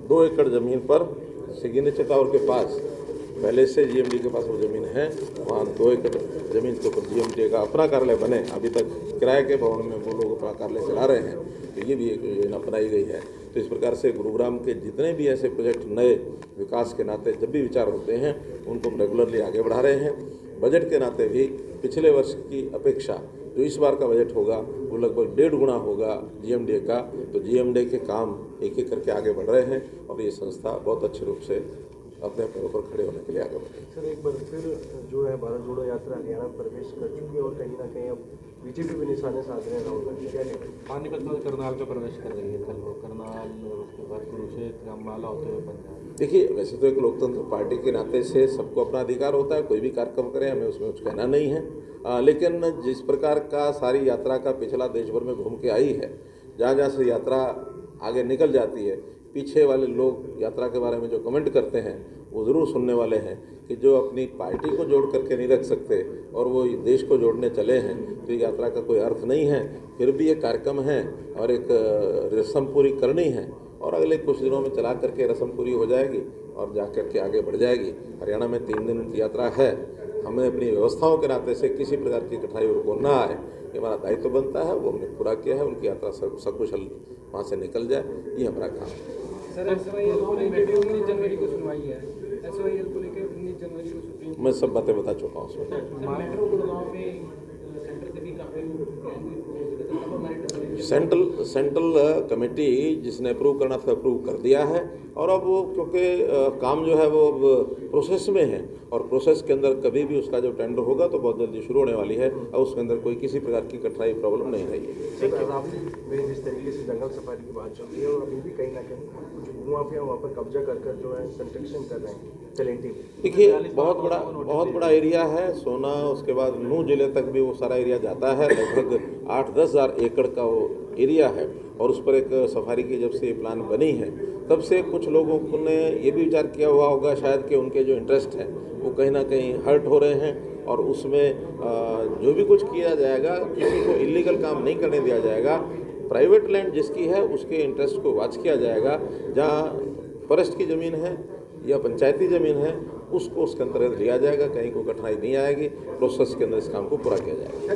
2 एकड़ ज़मीन पर सिग्नेचर टावर के पास पहले से जीएमडी के पास वो ज़मीन है, वहाँ 2 एकड़ ज़मीन के ऊपर जीएमडी का अपना कार्यालय बने। अभी तक किराए के भवन में वो लोग अपना कार्यालय चला रहे हैं, तो ये भी एक योजना अपनाई गई है। तो इस प्रकार से गुरुग्राम के जितने भी ऐसे प्रोजेक्ट नए विकास के नाते जब भी विचार होते हैं उनको रेगुलरली आगे बढ़ा रहे हैं। बजट के नाते भी पिछले वर्ष की अपेक्षा जो इस बार का बजट होगा वो लगभग 1.5 गुना होगा जीएमडी का। तो जीएमडी के काम एक एक करके आगे बढ़ रहे हैं और ये संस्था बहुत अच्छे रूप से अपने पैरों पर खड़े होने के लिए आगे बढ़े। सर, एक बार फिर जो है भारत जोड़ो यात्रा हरियाणा में प्रवेश कर चुकी है और कहीं ना कहीं अब बीजेपी भी निशाने साध रहे हैं राहुल गांधी। क्या कहते हैं? पानीपत में करनाल का प्रवेश कर रही है कल वो, करनाल और उसके बाद कुरुक्षेत्र राममाला होते हुए पंजाब। देखिए, वैसे तो एक लोकतंत्र पार्टी के नाते से सबको अपना अधिकार होता है, कोई भी कार्यक्रम करे, हमें उसमें कुछ कहना नहीं है। लेकिन जिस प्रकार का सारी यात्रा का पिछला देश भर में घूम के आई है, जहाँ जहाँ से यात्रा आगे निकल जाती है, पीछे वाले लोग यात्रा के बारे में जो कमेंट करते हैं वो ज़रूर सुनने वाले हैं कि जो अपनी पार्टी को जोड़ करके नहीं रख सकते और वो देश को जोड़ने चले हैं, तो यात्रा का कोई अर्थ नहीं है। फिर भी ये कार्यक्रम है और एक रस्म पूरी करनी है और अगले कुछ दिनों में चला करके रस्म पूरी हो जाएगी और जा करके आगे बढ़ जाएगी। हरियाणा में 3 दिन की यात्रा है। हमें अपनी व्यवस्थाओं के नाते से किसी प्रकार की कठिनाई उनको ना आए, ये हमारा दायित्व बनता है, वो हमने पूरा किया है। उनकी यात्रा सकुशल वहाँ से निकल जाए, ये हमारा काम है। सर, एसवाईएल को लेकर 19 जनवरी को सुनवाई है। एसवाईएल को लेकर 19 जनवरी को सुप्रीम मैं सब बातें बता चुका हूँ उसमें। मेट्रो गुड़गांव में सेंटर से भी काफी सेंट्रल कमेटी जिसने अप्रूव करना था अप्रूव कर दिया है और अब वो क्योंकि काम जो है वो प्रोसेस में है और प्रोसेस के अंदर कभी भी उसका जो टेंडर होगा तो बहुत जल्दी शुरू होने वाली है और उसके अंदर कोई किसी प्रकार की कठिनाई प्रॉब्लम नहीं रही है। सर, रावली में जिस तरीके से जंगल सफारी की बात चल रही है और अभी भी कहीं ना कहीं कुछ भूमाफिया वहाँ पर कब्जा कर जो है कंस्ट्रक्शन कर रहे हैं चलेंटी। देखिए, बहुत बड़ा एरिया है। सोना, उसके बाद नूह जिले तक भी वो सारा एरिया जाता है। लगभग 8-10 हज़ार एकड़ का वो एरिया है और उस पर एक सफारी की जब से ये प्लान बनी है तब से कुछ लोगों ने ये भी विचार किया हुआ होगा शायद कि उनके जो इंटरेस्ट हैं वो कहीं ना कहीं हर्ट हो रहे हैं और उसमें जो भी कुछ किया जाएगा किसी को इलीगल काम नहीं करने दिया जाएगा। प्राइवेट लैंड जिसकी है उसके इंटरेस्ट को वॉच किया जाएगा। जहाँ फॉरेस्ट की ज़मीन है या पंचायती ज़मीन है उसको उसके अंतर्गत लिया जाएगा, कहीं कोई कठिनाई नहीं आएगी। प्रोसेस के अंदर इस काम को पूरा किया जाएगा।